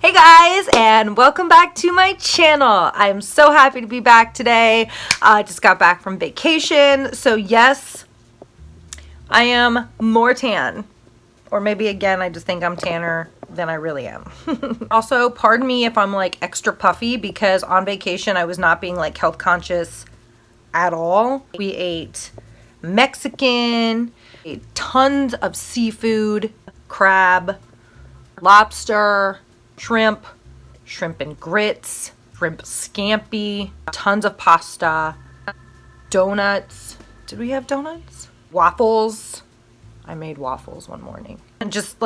Hey guys, and welcome back to my channel. I'm so happy to be back today. I just got back from vacation, so yes, I am more tan. Or maybe again, I just think I'm tanner than I really am. Also, pardon me if I'm like extra puffy because on vacation I was not being like health conscious at all. We ate Mexican, ate tons of seafood, crab, lobster, shrimp and grits, shrimp scampi, tons of pasta, donuts. Did we have donuts? Waffles. I made waffles one morning. And just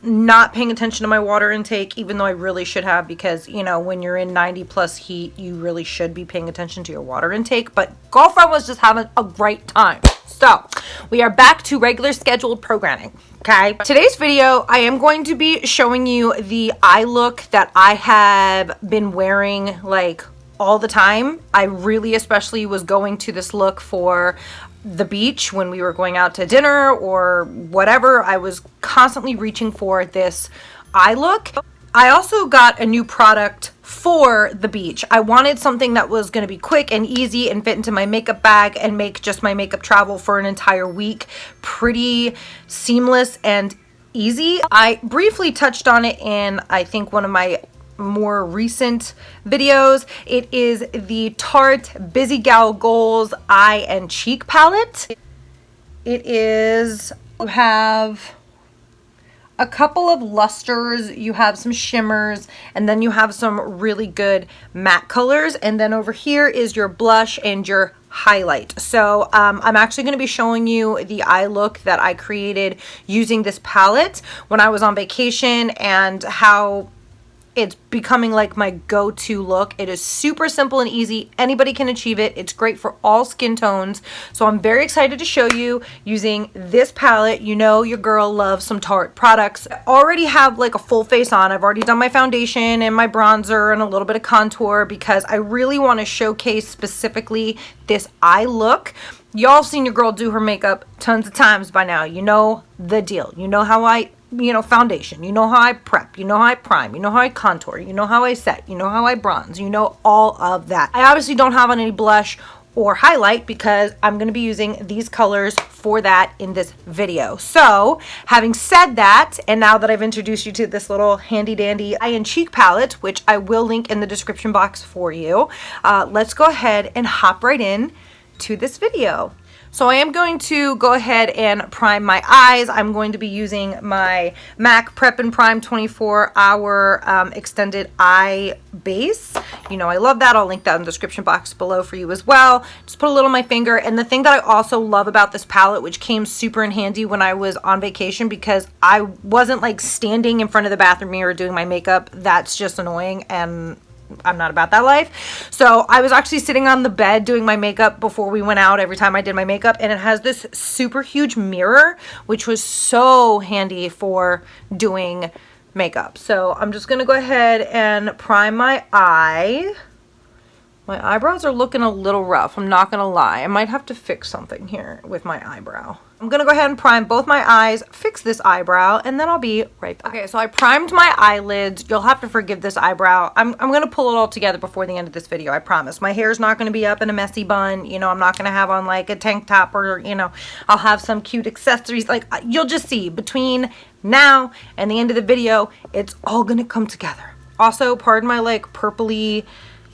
not paying attention to my water intake, even though I really should have, because, you know, when you're in 90 plus heat, you really should be paying attention to your water intake. But girlfriend was just having a great time. So we are back to regular scheduled programming. Okay. Today's video, I am going to be showing you the eye look that I have been wearing like all the time. I really especially was going to this look for the beach when we were going out to dinner or whatever. I was constantly reaching for this eye look. I also got a new product for the beach. I wanted something that was going to be quick and easy and fit into my makeup bag and make just my makeup travel for an entire week pretty seamless and easy. I briefly touched on it in, I think, one of my more recent videos. It is the Tarte Busy Gal Goals Eye and Cheek Palette. It is, you have a couple of lusters, you have some shimmers, and then you have some really good matte colors. And then over here is your blush and your highlight. So I'm actually going to be showing you the eye look that I created using this palette when I was on vacation and how it's becoming like my go-to look. It is super simple and easy. Anybody can achieve it. It's great for all skin tones. So I'm very excited to show you using this palette. You know your girl loves some Tarte products. I already have like a full face on. I've already done my foundation and my bronzer and a little bit of contour because I really want to showcase specifically this eye look. Y'all seen your girl do her makeup tons of times by now. You know the deal. You know how foundation, you know how I prep, you know how I prime, you know how I contour, you know how I set, you know how I bronze, you know all of that. I obviously don't have on any blush or highlight because I'm going to be using these colors for that in this video. So having said that, and now that I've introduced you to this little handy dandy eye and cheek palette, which I will link in the description box for you, let's go ahead and hop right in to this video. So I am going to go ahead and prime my eyes. I'm going to be using my MAC Prep and Prime 24-hour extended eye base. You know I love that. I'll link that in the description box below for you as well. Just put a little on my finger. And the thing that I also love about this palette, which came super in handy when I was on vacation because I wasn't like standing in front of the bathroom mirror doing my makeup. That's just annoying, and I'm not about that life. So I was actually sitting on the bed doing my makeup before we went out every time I did my makeup, and it has this super huge mirror, which was so handy for doing makeup. So I'm just gonna go ahead and prime my eye. My eyebrows are looking a little rough, I'm not gonna lie. I might have to fix something here with my eyebrow. I'm gonna go ahead and prime both my eyes, fix this eyebrow, and then I'll be right back. Okay, so I primed my eyelids. You'll have to forgive this eyebrow. I'm gonna pull it all together before the end of this video, I promise. My hair's not gonna be up in a messy bun. You know, I'm not gonna have on like a tank top or, you know, I'll have some cute accessories. Like, you'll just see between now and the end of the video, it's all gonna come together. Also, pardon my like purpley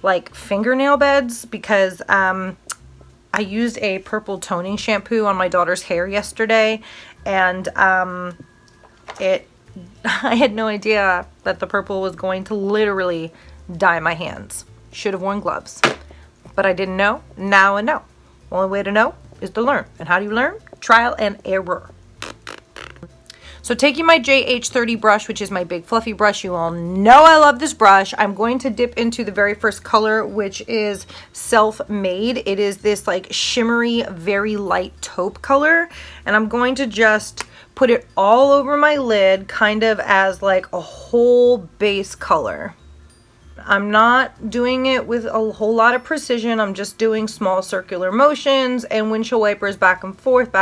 like fingernail beds because I used a purple toning shampoo on my daughter's hair yesterday, and I had no idea that the purple was going to literally dye my hands. Should have worn gloves, but I didn't know. Now I know. Only way to know is to learn. And how do you learn? Trial and error. So taking my JH30 brush, which is my big fluffy brush, you all know I love this brush. I'm going to dip into the very first color, which is Self-Made. It is this like shimmery, very light taupe color. And I'm going to just put it all over my lid, kind of as like a whole base color. I'm not doing it with a whole lot of precision. I'm just doing small circular motions and windshield wipers back and forth,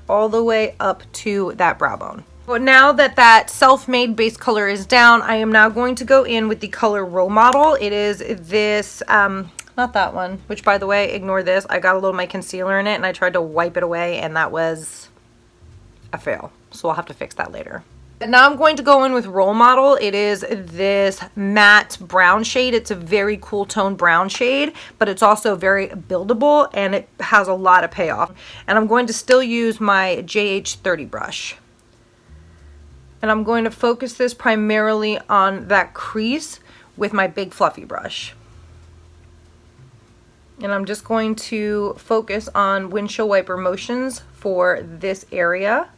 all the way up to that brow bone. But now that that self-made base color is down, I am now going to go in with the color Role Model. It is this, not that one, which by the way, ignore this. I got a little of my concealer in it and I tried to wipe it away and that was a fail. So I'll have to fix that later. But now I'm going to go in with Role Model. It is this matte brown shade. It's a very cool tone brown shade, but it's also very buildable and it has a lot of payoff. And I'm going to still use my JH30 brush. And I'm going to focus this primarily on that crease with my big fluffy brush. And I'm just going to focus on windshield wiper motions for this area.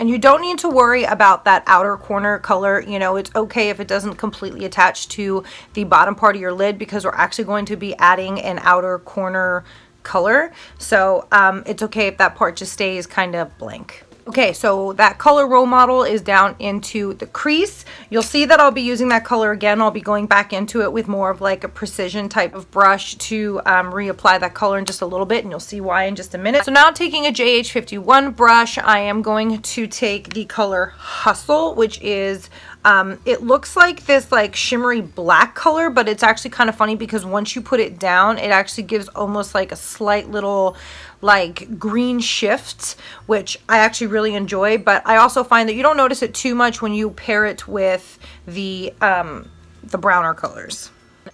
And you don't need to worry about that outer corner color. You know, it's okay if it doesn't completely attach to the bottom part of your lid because we're actually going to be adding an outer corner color. So it's okay if that part just stays kind of blank. Okay, so that color Role Model is down into the crease. You'll see that I'll be using that color again. I'll be going back into it with more of like a precision type of brush to reapply that color in just a little bit, and you'll see why in just a minute. So now taking a JH51 brush, I am going to take the color Hustle, which is it looks like this like shimmery black color, but it's actually kind of funny because once you put it down, it actually gives almost like a slight little like green shift, which I actually really enjoy. But I also find that you don't notice it too much when you pair it with the browner colors.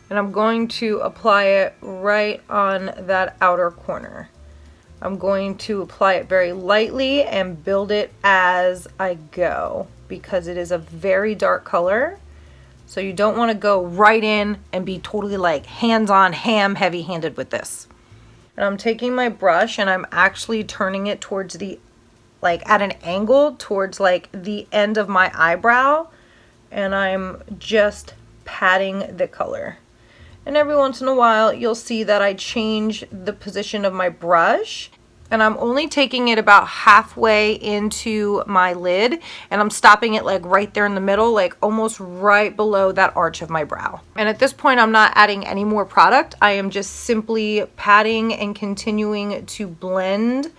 And I'm going to apply it right on that outer corner. I'm going to apply it very lightly and build it as I go because it is a very dark color. So you don't want to go right in and be totally like hands-on heavy-handed with this. And I'm taking my brush and I'm actually turning it towards the, like at an angle towards like the end of my eyebrow. And I'm just patting the color. And every once in a while, you'll see that I change the position of my brush. And I'm only taking it about halfway into my lid. And I'm stopping it like right there in the middle, like almost right below that arch of my brow. And at this point, I'm not adding any more product. I am just simply patting and continuing to blend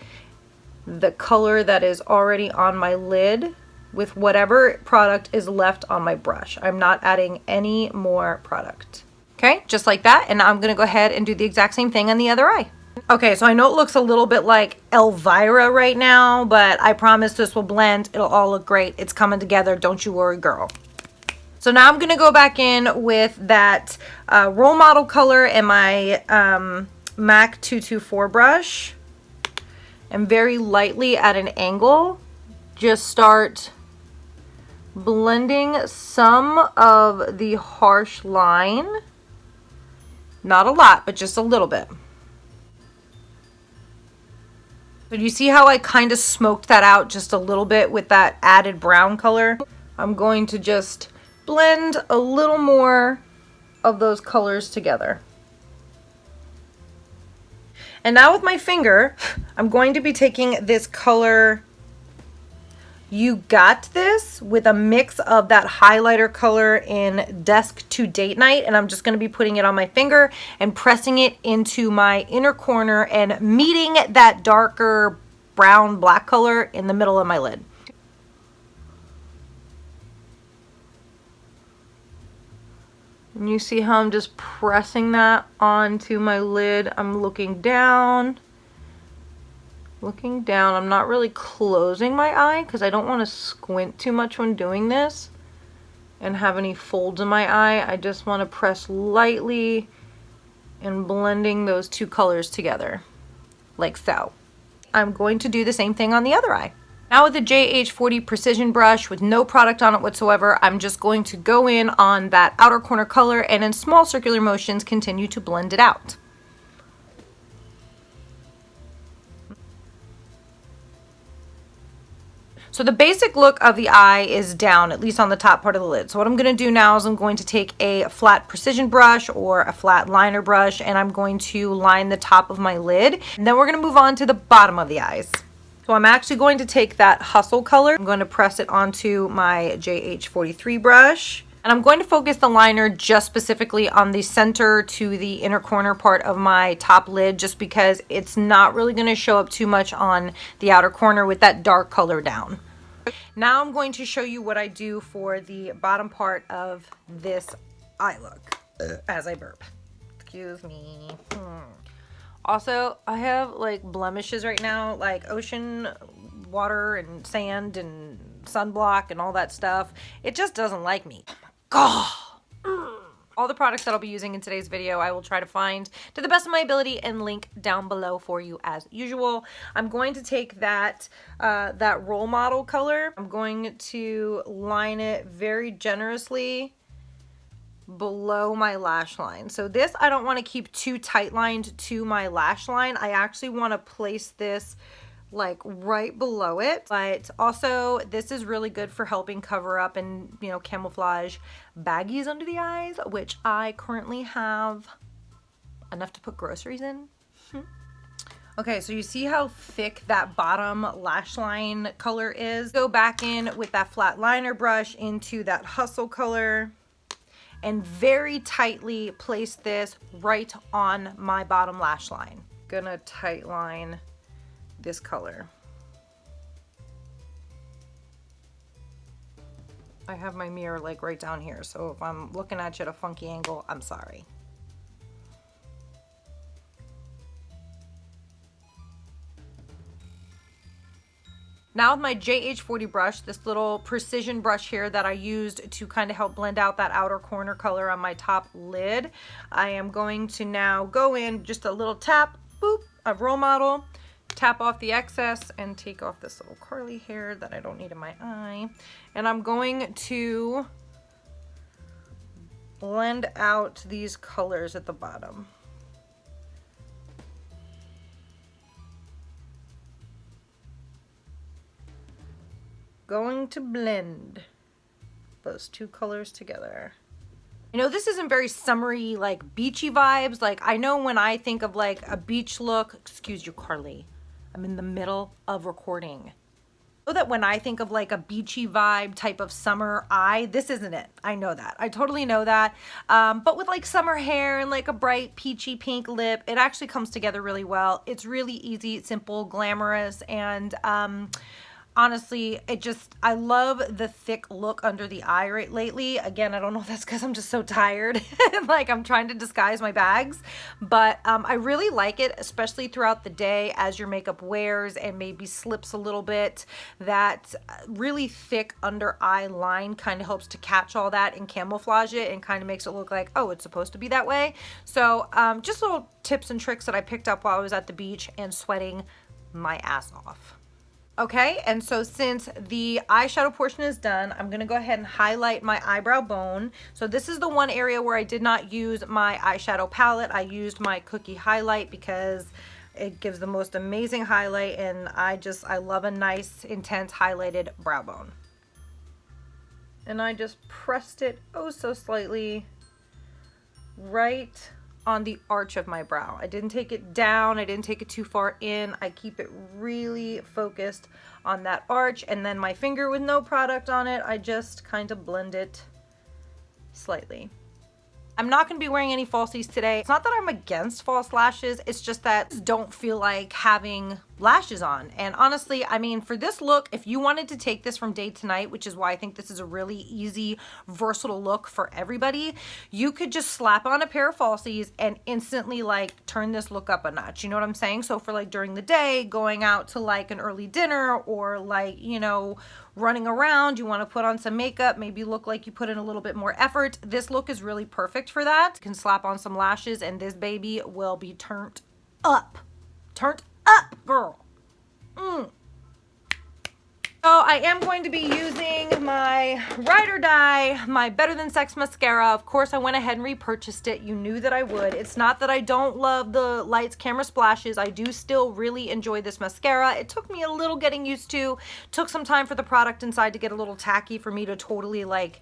the color that is already on my lid with whatever product is left on my brush. I'm not adding any more product. Okay, just like that. And now I'm gonna go ahead and do the exact same thing on the other eye. Okay, so I know it looks a little bit like Elvira right now, but I promise this will blend. It'll all look great. It's coming together. Don't you worry, girl. So now I'm going to go back in with that Role Model color and my MAC 224 brush. And very lightly at an angle, just start blending some of the harsh line. Not a lot, but just a little bit. So do you see how I kind of smoked that out just a little bit with that added brown color? I'm going to just blend a little more of those colors together. And now with my finger, I'm going to be taking this color You Got This with a mix of that highlighter color in Dusk to Date Night, and I'm just going to be putting it on my finger and pressing it into my inner corner and meeting that darker brown black color in the middle of my lid. And you see how I'm just pressing that onto my lid. I'm looking down. I'm not really closing my eye because I don't want to squint too much when doing this and have any folds in my eye. I just want to press lightly and blending those two colors together like so. I'm going to do the same thing on the other eye. Now with the JH40 Precision brush with no product on it whatsoever, I'm just going to go in on that outer corner color and in small circular motions continue to blend it out. So the basic look of the eye is down, at least on the top part of the lid. So what I'm going to do now is I'm going to take a flat precision brush or a flat liner brush and I'm going to line the top of my lid. And then we're going to move on to the bottom of the eyes. So I'm actually going to take that Hustle color. I'm going to press it onto my JH43 brush. And I'm going to focus the liner just specifically on the center to the inner corner part of my top lid just because it's not really going to show up too much on the outer corner with that dark color down. Now I'm going to show you what I do for the bottom part of this eye look as I burp. Excuse me. Also, I have like blemishes right now, like ocean water and sand and sunblock and all that stuff. It just doesn't like me. God. All the products that I'll be using in today's video, I will try to find to the best of my ability and link down below for you as usual. I'm going to take that role model color. I'm going to line it very generously below my lash line. So this, I don't want to keep too tight lined to my lash line. I actually want to place this like right below it, but also this is really good for helping cover up and, you know, camouflage baggies under the eyes, which I currently have enough to put groceries in. Okay, so you see how thick that bottom lash line color is? Go back in with that flat liner brush into that hustle color and very tightly place this right on my bottom lash line. Gonna tight line this color. I have my mirror like right down here, so if I'm looking at you at a funky angle, I'm sorry. Now with my JH40 brush, this little precision brush here that I used to kind of help blend out that outer corner color on my top lid, I am going to now go in just a little tap, boop, of Role Model, tap off the excess and take off this little curly hair that I don't need in my eye. And I'm going to blend out these colors at the bottom. Going to blend those two colors together. You know, this isn't very summery, like beachy vibes. Like, I know when I think of like a beach look, excuse you, Carly, I'm in the middle of recording. So that when I think of like a beachy vibe type of summer eye, this isn't it. I know that. I totally know that. But with like summer hair and like a bright peachy pink lip, it actually comes together really well. It's really easy, simple, glamorous, and honestly, I love the thick look under the eye right lately. Again, I don't know if that's because I'm just so tired and like I'm trying to disguise my bags, but I really like it, especially throughout the day as your makeup wears and maybe slips a little bit. That really thick under eye line kind of helps to catch all that and camouflage it and kind of makes it look like, oh, it's supposed to be that way. So just little tips and tricks that I picked up while I was at the beach and sweating my ass off. Okay, and so since the eyeshadow portion is done, I'm going to go ahead and highlight my eyebrow bone. So this is the one area where I did not use my eyeshadow palette. I used my Cookie highlight because it gives the most amazing highlight, and I love a nice, intense highlighted brow bone. And I just pressed it oh so slightly right on the arch of my brow. I didn't take it down, I didn't take it too far in. I keep it really focused on that arch, and then my finger with no product on it, I just kind of blend it slightly. I'm not going to be wearing any falsies today. It's not that I'm against false lashes, it's just that I don't feel like having lashes on. And honestly, I mean, for this look, if you wanted to take this from day to night, which is why I think this is a really easy, versatile look for everybody, you could just slap on a pair of falsies and instantly like turn this look up a notch. You know what I'm saying? So for like during the day, going out to like an early dinner, or like, you know, running around, you want to put on some makeup, maybe look like you put in a little bit more effort, this look is really perfect for that. You can slap on some lashes and this baby will be turned up. Turned up, girl. So I am going to be using my Ride or Die, my Better Than Sex mascara. Of course, I went ahead and repurchased it. You knew that I would. It's not that I don't love the lights, camera splashes. I do still really enjoy this mascara. It took me a little getting used to. Took some time for the product inside to get a little tacky for me to totally like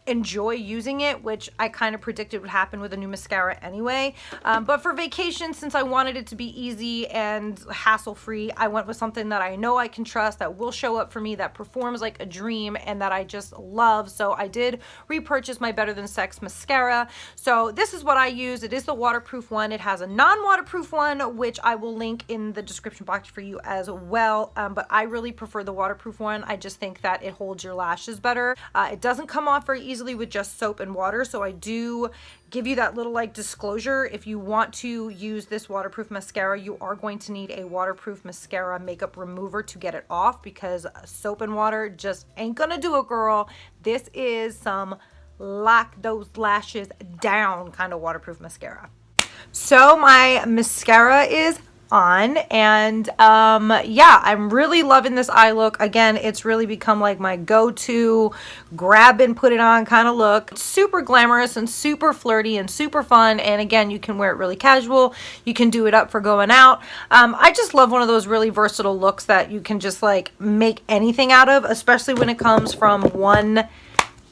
enjoy using it, which I kind of predicted would happen with a new mascara anyway. But for vacation, since I wanted it to be easy and hassle-free, I went with something that I know I can trust, that will show up for me, that performs like a dream, and that I just love. So I did repurchase my Better Than Sex mascara. So this is what I use. It is the waterproof one. It has a non-waterproof one, which I will link in the description box for you as well. But I really prefer the waterproof one. I just think that it holds your lashes better. It doesn't come off very easily with just soap and water, so I do give you that little like disclosure. If you want to use this waterproof mascara, you are going to need a waterproof mascara makeup remover to get it off, because soap and water just ain't gonna do it, girl. This is some lock those lashes down kind of waterproof mascara. So my mascara is on, and yeah, I'm really loving this eye look. Again, it's really become like my go-to grab and put it on kind of look. It's super glamorous and super flirty and super fun, and again, you can wear it really casual. You can do it up for going out. I just love one of those really versatile looks that you can just like make anything out of, especially when it comes from one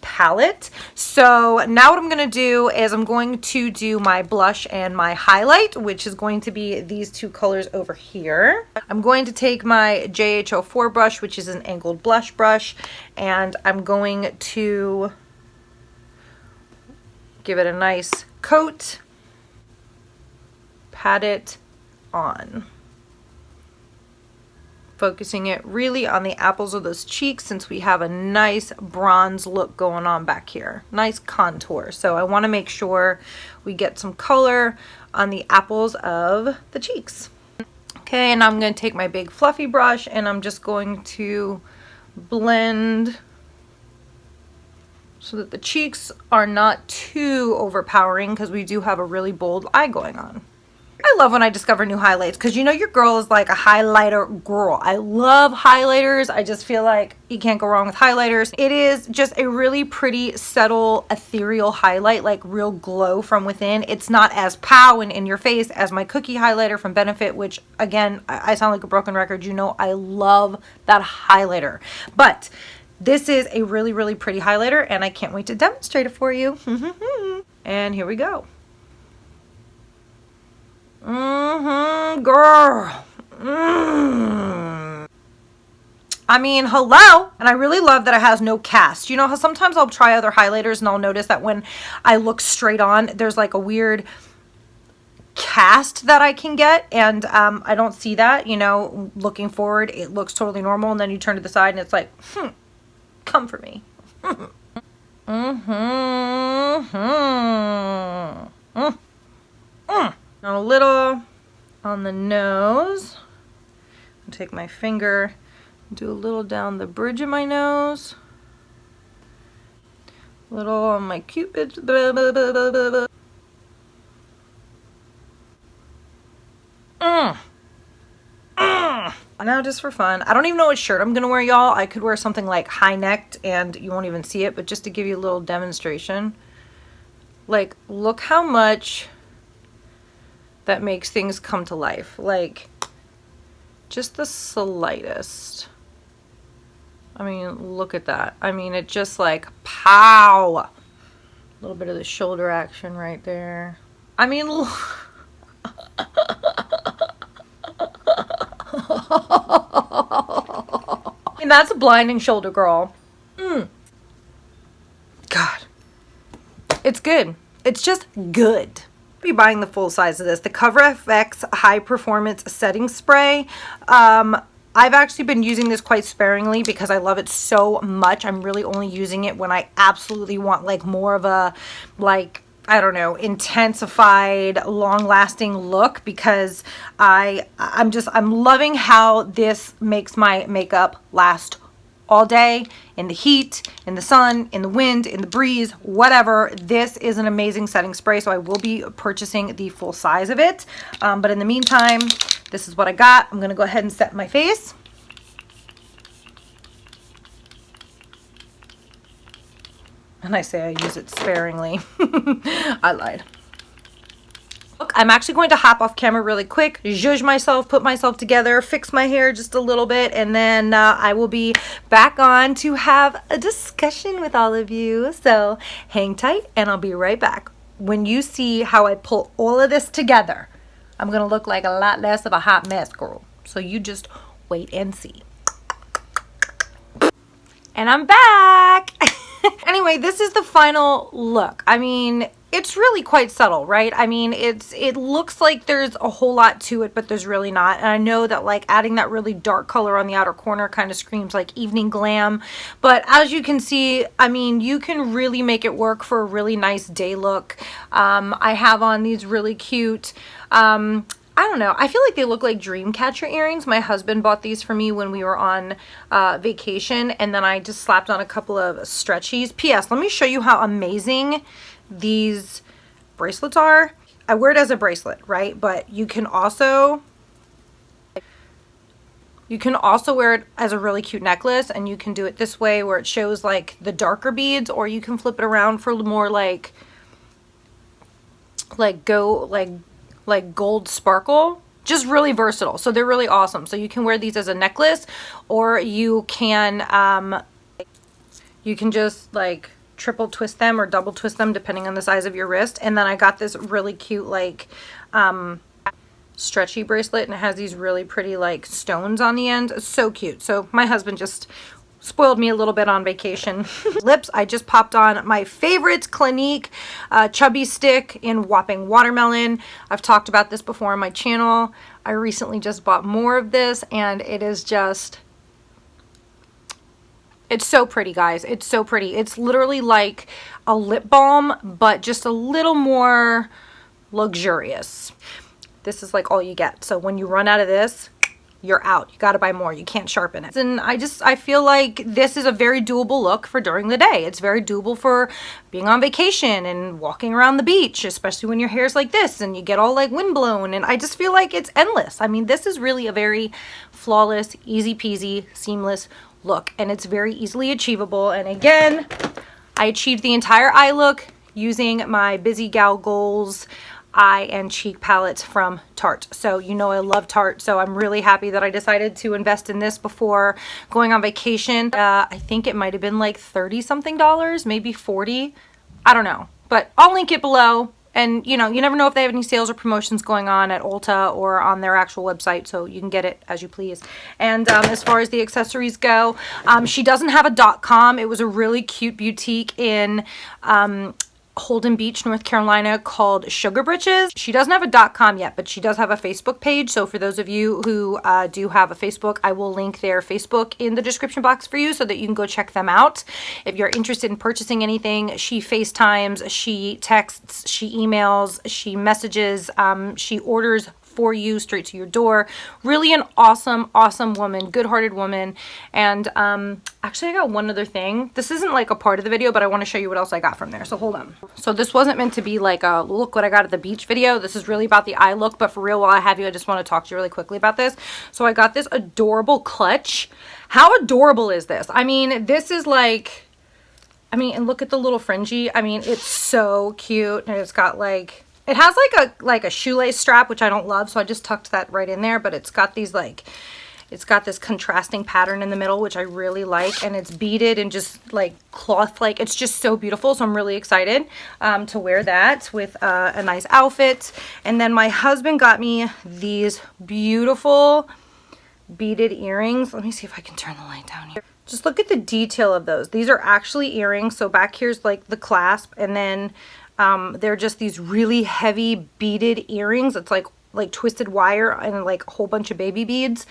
palette. So now what I'm going to do is I'm going to do my blush and my highlight, which is going to be these two colors over here. I'm going to take my JH04 brush, which is an angled blush brush, and I'm going to give it a nice coat, pat it on. Focusing it really on the apples of those cheeks, since we have a nice bronze look going on back here. Nice contour. So I want to make sure we get some color on the apples of the cheeks. Okay, and I'm going to take my big fluffy brush and I'm just going to blend so that the cheeks are not too overpowering, because we do have a really bold eye going on. I love when I discover new highlights, because you know your girl is like a highlighter girl. I love highlighters. I just feel like you can't go wrong with highlighters. It is just a really pretty, subtle, ethereal highlight, like real glow from within. It's not as pow and in your face as my cookie highlighter from Benefit, which again, I sound like a broken record. You know I love that highlighter. But this is a really, really pretty highlighter, and I can't wait to demonstrate it for you. And here we go. Girl. I mean, hello. And I really love that it has no cast. You know how sometimes I'll try other highlighters and I'll notice that when I look straight on, there's like a weird cast that I can get, and I don't see that. You know, looking forward, it looks totally normal, and then you turn to the side and it's like, come for me. A little on the nose. I'll take my finger, do a little down the bridge of my nose. A little on my cupid. Now just for fun. I don't even know what shirt I'm gonna wear, y'all. I could wear something like high necked and you won't even see it, but just to give you a little demonstration. Like, look how much that makes things come to life. Like, just the slightest. I mean, look at that. I mean, it just like, pow! A little bit of the shoulder action right there. I mean, and that's a blinding shoulder, girl. God. It's good. It's just good. Be buying the full size of this, the Cover FX High Performance Setting Spray. I've actually been using this quite sparingly because I love it so much. I'm really only using it when I absolutely want like more of a, like, I don't know, intensified, long-lasting look, because I'm loving how this makes my makeup last all day, in the heat, in the sun, in the wind, in the breeze, whatever. This is an amazing setting spray, so I will be purchasing the full size of it. But in the meantime, this is what I got. I'm gonna go ahead and set my face. And I say I use it sparingly. I lied. I'm actually going to hop off camera really quick, zhuzh myself, put myself together, fix my hair just a little bit, and then I will be back on to have a discussion with all of you. So hang tight and I'll be right back. When you see how I pull all of this together, I'm gonna look like a lot less of a hot mess, girl. So you just wait and see. And I'm back. Anyway, this is the final look. I mean, it's really quite subtle, right? I mean, it looks like there's a whole lot to it, but there's really not. And I know that like adding that really dark color on the outer corner kind of screams like evening glam. But as you can see, I mean, you can really make it work for a really nice day look. I have on these really cute, I don't know. I feel like they look like dream catcher earrings. My husband bought these for me when we were on vacation, and then I just slapped on a couple of stretchies. P.S. Let me show you how amazing these bracelets are. I wear it as a bracelet, right? But you can also wear it as a really cute necklace, and you can do it this way where it shows like the darker beads, or you can flip it around for more like gold sparkle. Just really versatile. So they're really awesome. So you can wear these as a necklace, or you can just like triple twist them or double twist them depending on the size of your wrist. And then I got this really cute like stretchy bracelet, and it has these really pretty like stones on the end. It's so cute. So my husband just spoiled me a little bit on vacation. Lips, I just popped on my favorite Clinique Chubby stick in Whopping Watermelon. I've talked about this before on my channel. I recently just bought more of this, and it is just, it's so pretty, guys. It's so pretty. It's literally like a lip balm, but just a little more luxurious. This is like all you get. So when you run out of this, you're out. You got to buy more. You can't sharpen it. And I feel like this is a very doable look for during the day. It's very doable for being on vacation and walking around the beach, especially when your hair's like this and you get all like windblown. And I just feel like it's endless. I mean, this is really a very flawless, easy peasy, seamless look, and it's very easily achievable. And again, I achieved the entire eye look using my Busy Gal Goals eye and cheek palette from Tarte. So you know I love Tarte, so I'm really happy that I decided to invest in this before going on vacation. I think it might have been like 30 something dollars, maybe 40. I don't know, but I'll link it below. And you know, you never know if they have any sales or promotions going on at Ulta or on their actual website, so you can get it as you please. And as far as the accessories go, she doesn't have a .com. It was a really cute boutique in Holden Beach, North Carolina, called Sugar Britches. She doesn't have a .com yet, but she does have a Facebook page. So for those of you who do have a Facebook, I will link their Facebook in the description box for you so that you can go check them out. If you're interested in purchasing anything, she FaceTimes, she texts, she emails, she messages, she orders for you straight to your door. Really an awesome woman, good-hearted woman. And actually I got one other thing. This isn't like a part of the video, but I want to show you what else I got from there, so hold on. So this wasn't meant to be like a look what I got at the beach video. This is really about the eye look, but for real, while I have you, I just want to talk to you really quickly about this. So I got this adorable clutch. How adorable is this? I mean, this is like, I mean, and look at the little fringy. I mean, it's so cute, and it's got like, it has like a shoelace strap, which I don't love, so I just tucked that right in there, but it's got these like, it's got this contrasting pattern in the middle, which I really like, and it's beaded and just like cloth, like it's just so beautiful. So I'm really excited to wear that with a nice outfit. And then my husband got me these beautiful beaded earrings. Let me see if I can turn the light down here. Just look at the detail of those. These are actually earrings. So back here's like the clasp, and then they're just these really heavy beaded earrings. It's like twisted wire and like a whole bunch of baby beads,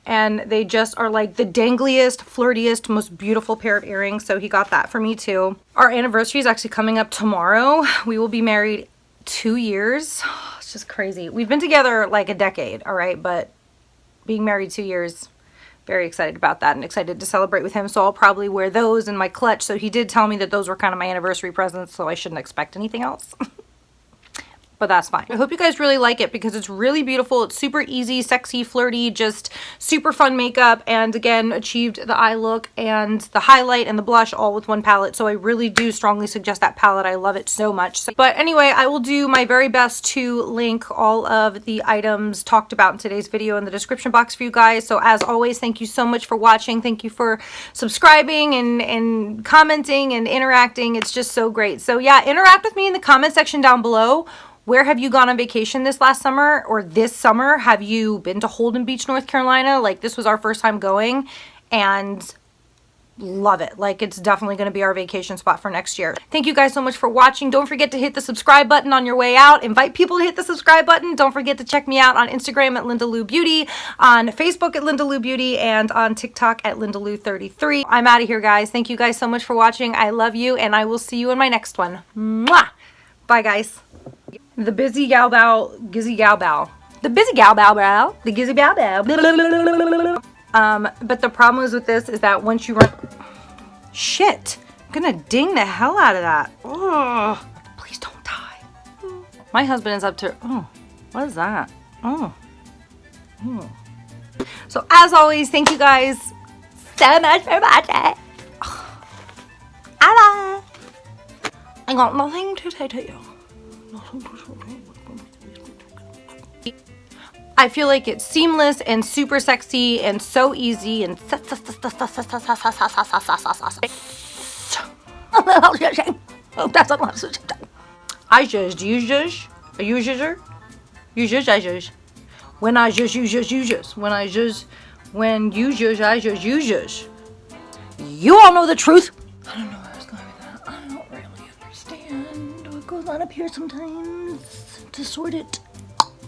and they just are like the dangliest, flirtiest, most beautiful pair of earrings. So he got that for me too. Our anniversary is actually coming up tomorrow. We will be married 2 years. It's just crazy. We've been together like a decade, all right, but being married 2 years, very excited about that and excited to celebrate with him. So I'll probably wear those in my clutch. So he did tell me that those were kind of my anniversary presents, so I shouldn't expect anything else. but that's fine. I hope you guys really like it because it's really beautiful. It's super easy, sexy, flirty, just super fun makeup, and again, achieved the eye look and the highlight and the blush all with one palette. So I really do strongly suggest that palette. I love it so much. But anyway, I will do my very best to link all of the items talked about in today's video in the description box for you guys. So as always, thank you so much for watching. Thank you for subscribing and commenting and interacting. It's just so great. So yeah, interact with me in the comment section down below. Where have you gone on vacation this last summer or this summer? Have you been to Holden Beach, North Carolina? Like, this was our first time going and love it. Like, it's definitely going to be our vacation spot for next year. Thank you guys so much for watching. Don't forget to hit the subscribe button on your way out. Invite people to hit the subscribe button. Don't forget to check me out on Instagram at Linda Lou Beauty, on Facebook at Linda Lou Beauty, and on TikTok at Linda Lou 33. I'm out of here, guys. Thank you guys so much for watching. I love you, and I will see you in my next one. Mwah! Bye, guys. The busy gal bow, gizzy gal bow. The busy gal bow bow. The gizzy bow bow. But the problem is with this is that once you run... Shit. I'm gonna ding the hell out of that. Ugh. Please don't die. My husband is up to... Oh, what is that? Oh. Oh. So as always, thank you guys so much for watching. Bye. I got nothing to say to you. I feel like it's seamless and super sexy and so easy and that's a lot of I judge. Do you judge? Are you a judger? You judge, I judge. When I judge, you judge, you judge. When I judge, when you judge, I judge, you judge. You all know the truth. I don't know where I was going with that. I don't really understand what goes on up here sometimes to sort it.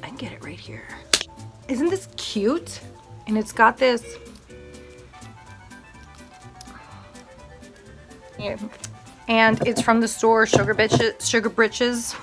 I can get it right here. Isn't this cute? And it's got this. Yeah. And it's from the store Sugar Britches.